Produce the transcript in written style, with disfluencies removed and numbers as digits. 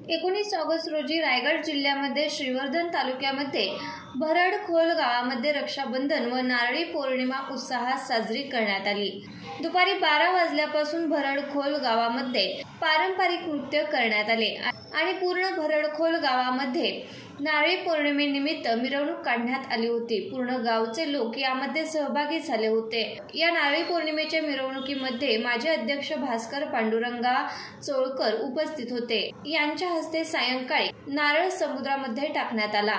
19 August रोजी रायगड जिल्ह्यामध्ये श्रीवर्धन तालुक्यामध्ये भरडखोल गावामध्ये रक्षाबंधन व नारळी पौर्णिमा उत्साहात साजरी करण्यात आली। दुपारी 12 वाजल्यापासून भरडखोल गावामध्ये पारंपरिक नृत्य करण्यात आले आणि पूर्ण भरडखोल गावामध्ये नारळी पौर्णिमेनिमित्त मिरवणूक काढण्यात आली होती। पूर्ण गावचे लोक यामध्ये सहभागी झाले होते। या नारळी पौर्णिमेच्या मिरवणुकीमध्ये माजी अध्यक्ष भास्कर पांडुरंगा चोळकर उपस्थित होते। यांच्या हस्ते सायंकाळी नारळ समुद्रामध्ये टाकण्यात आला।